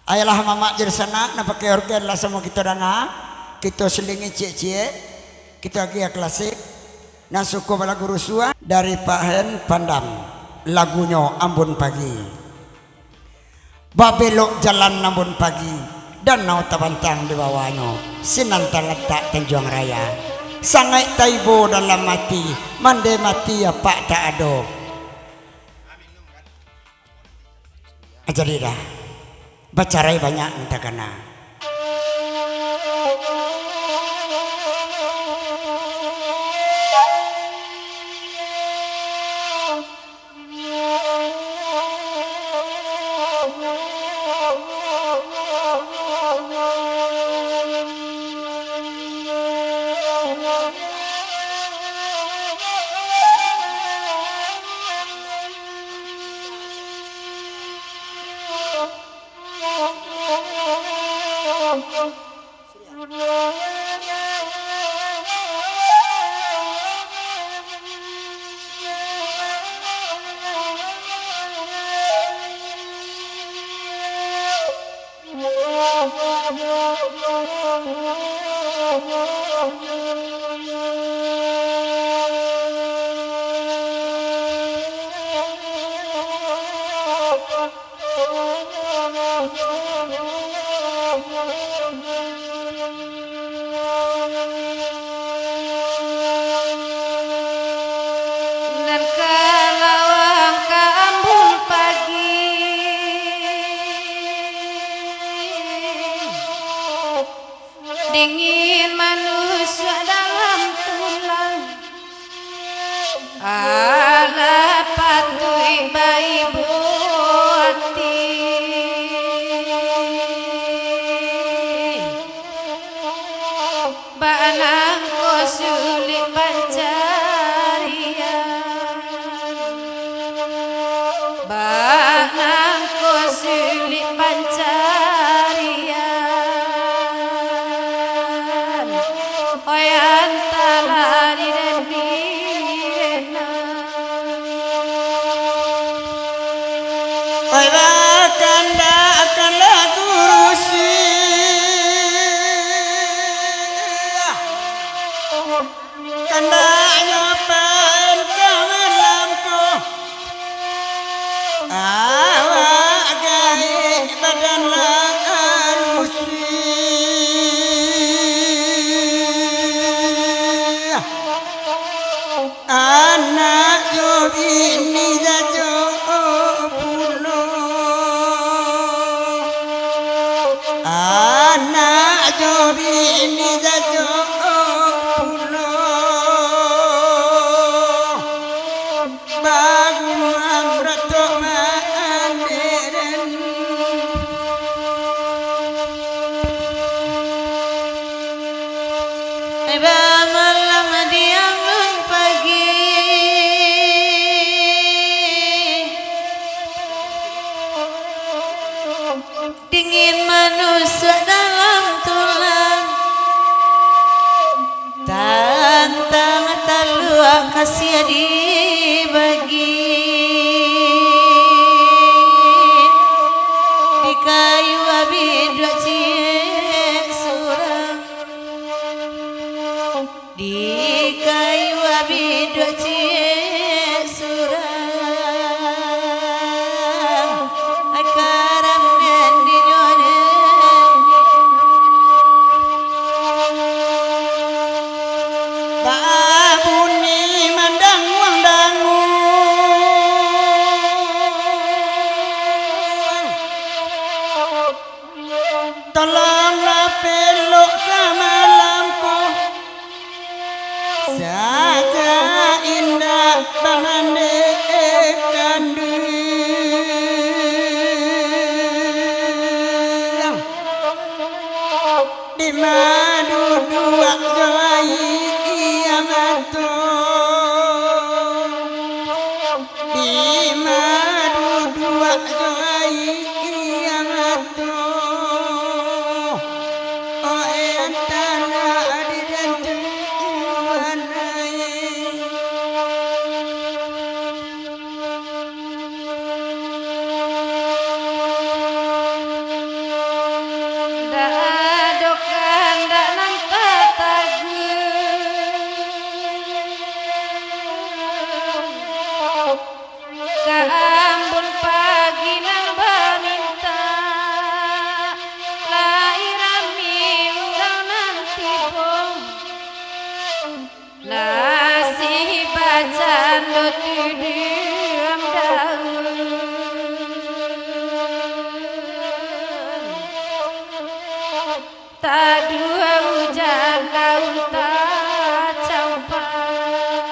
Ayalah mama jersana na pakai organ lah sama kita dana kita selingi cie kita lagi klasik na suku bala guru sua dari Pak Hen Pandam lagunya Ambon Pagi babelok jalan Ambon Pagi dan nau tabantang di bawahnya sinanta letak Tanjung Raya sangai taibo dalam mati mande mati ya Pak tak ada ajari dah bacarai banyak minta kena dingin manusia dalam tulang ala patui bayi buati banang ko sulit pencarian banang ko sulit pencarian dingin manusia dalam tulang tantang taluang kasih dibagi di kayu abidwa cie surang di kayu abidwa cie surang tolonglah peluk sama lampu saja indah menandakan di madu dua jawai ia matu di madu dua jawai ia matu tak dua hujan daun tak campak,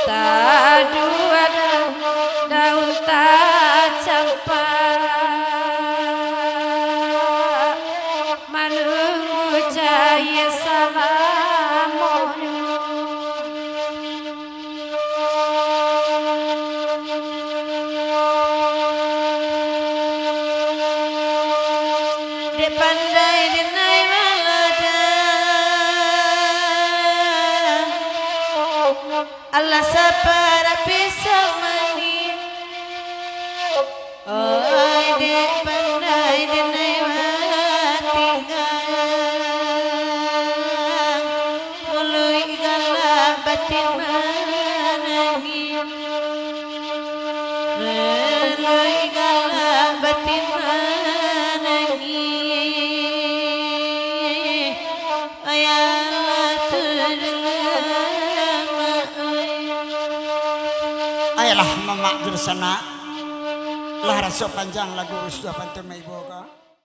tak dua daun tak campak, manunggu jaya salamonyo. Dek pandai denai malada, Allah sapara pisau mani. Oi dek pandai denai matinggal, mului galak batin manangi, mului galak batin manangi. Ayolah memak jursana lah rasa panjang lagu rusua pantun ibu kau.